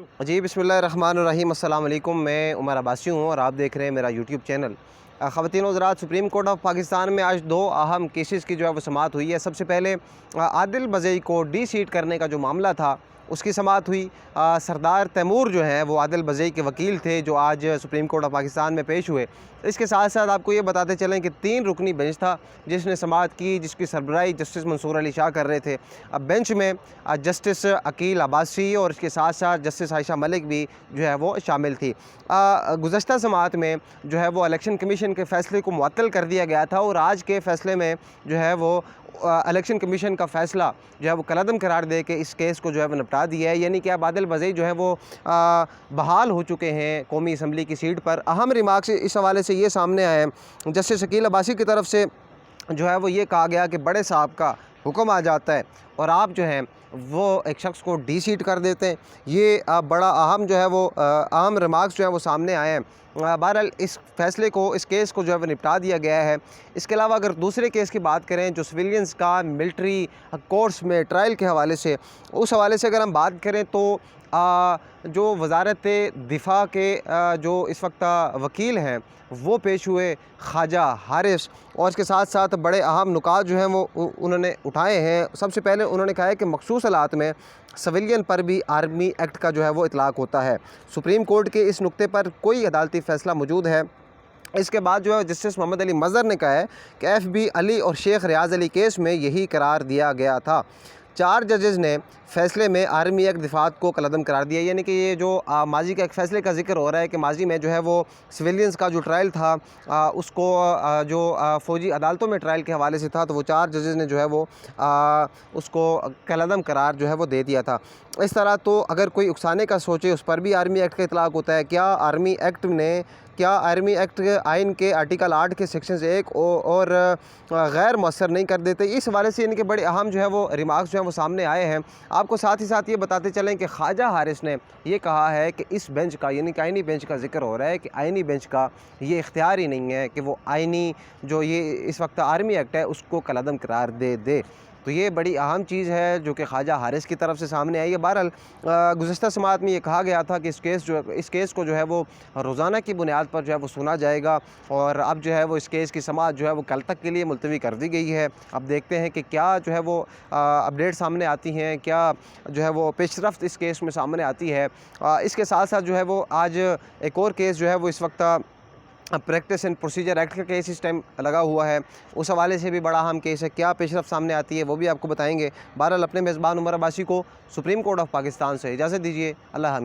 जी बिस्मिल्लाहिर्रहमानिर्रहीम। अस्सलाम वालेकुम। मैं उमर अब्बासी हूँ और आप देख रहे हैं मेरा यूट्यूब चैनल। ख़वातीन हज़रात, सुप्रीम कोर्ट ऑफ पाकिस्तान में आज दो अहम केसेस की जो है वो समाअत हुई है। सबसे पहले आदिल बज़ई को डी सीट करने का जो मामला था उसकी समाअत हुई। सरदार तैमूर जो हैं वो आदिल बज़ई के वकील थे, जो आज सुप्रीम कोर्ट ऑफ पाकिस्तान में पेश हुए। इसके साथ साथ आपको ये बताते चलें कि 3 रुकनी बेंच था जिसने समाअत की, जिसकी सरबराही जस्टिस मंसूर अली शाह कर रहे थे। अब बेंच में जस्टिस अकील अब्बासी और इसके साथ साथ जस्टिस आयशा मलिक भी जो है वो शामिल थी। गुज़श्ता समाअत में जो है वो इलेक्शन कमीशन के फ़ैसले को मुअत्तल कर दिया गया था और आज के फ़ैसले में जो है वो इलेक्शन कमीशन का फ़ैसला जो है वो कलअदम करार दे के इस केस को जो है वो निपटा दिया है। यानी कि अब आदिल बज़ई जो है वो बहाल हो चुके हैं कौमी असम्बली की सीट पर। अहम रिमार्क्स इस हवाले से ये सामने आए हैं, जस्टिस अकील अब्बासी की तरफ से जो है वो ये कहा गया कि बड़े साहब का हुक्म आ जाता है और आप जो हैं वो एक शख्स को डी सीट कर देते हैं। ये बड़ा अहम जो है वो अहम रिमार्क्स जो है वो सामने आए हैं। बहरहाल इस फ़ैसले को, इस केस को जो है वो निपटा दिया गया है। इसके अलावा अगर दूसरे केस की बात करें जो सिविलियंस का मिलिट्री कोर्ट्स में ट्रायल के हवाले से, उस हवाले से अगर हम बात करें तो जो वज़ारत दिफ़ा के जो इस वक्त वकील हैं वो पेश हुए ख्वाजा हारिस, और इसके साथ साथ बड़े अहम नुकात जो हैं वो उन्होंने उठाए हैं। सबसे पहले उन्होंने कहा है कि मखसूस हालात में सिविलियन पर भी आर्मी एक्ट का जो है वो इतलाक़ होता है। सुप्रीम कोर्ट के इस नुक्ते पर कोई अदालती फ़ैसला मौजूद है। इसके बाद जो है जस्टिस मोहम्मद अली मज़हर ने कहा है कि FB अली और शेख रियाज़ अली केस में यही करार दिया गया था। 4 जजेज़ ने फ़ैसले में आर्मी एक्ट दिफ़ात को कलअदम करार दिया। यानी कि ये जो माजी का एक फ़ैसले का ज़िक्र हो रहा है कि माजी में जो है वो सिविलियंस का जो ट्रायल था उसको जो फ़ौजी अदालतों में ट्रायल के हवाले से था, तो वो 4 जजेज़ ने जो है वो उसको कलअदम करार जो है वो दे दिया था। इस तरह तो अगर कोई उकसाने का सोचे उस पर भी आर्मी एक्ट का इतलाक़ होता है। क्या आर्मी एक्ट आइन के आर्टिकल 8 के सेक्शन 1 और गैर मौसर नहीं कर देते? इस हवाले से इनके बड़े अहम जो है वो रिमार्क्स जो हैं वो सामने आए हैं। आपको साथ ही साथ ये बताते चलें कि ख्वाजा हारिस ने ये कहा है कि इस बेंच का, यानी कि आइनी बेंच का ज़िक्र हो रहा है कि आइनी बेंच का ये इख्तियार ही नहीं है कि वो आइनी जो ये इस वक्त आर्मी एक्ट है उसको कलअदम करार दे। तो ये बड़ी अहम चीज़ है जो कि ख्वाजा हारिस की तरफ से सामने आई है। बहरहाल गुज़श्ता समाअत में ये कहा गया था कि इस केस को जो है वो रोज़ाना की बुनियाद पर जो है वो सुना जाएगा, और अब जो है वो इस केस की समाअत जो है वो कल तक के लिए मुलतवी कर दी गई है। अब देखते हैं कि क्या जो है वो अपडेट सामने आती हैं, क्या जो है वो पेशरफ्त इस केस में सामने आती है। इसके साथ साथ जो है वो आज एक और केस जो है वो इस वक्त प्रैक्टिस एंड प्रोसीजर एक्ट का केस इस टाइम लगा हुआ है। उस हवाले से भी बड़ा अहम केस है। क्या पेशरफ्त सामने आती है वो भी आपको बताएंगे। बहरहाल अपने मेज़बान उमर अब्बासी को सुप्रीम कोर्ट ऑफ पाकिस्तान से इजाज़त दीजिए। अल्लाह हाफ़िज़।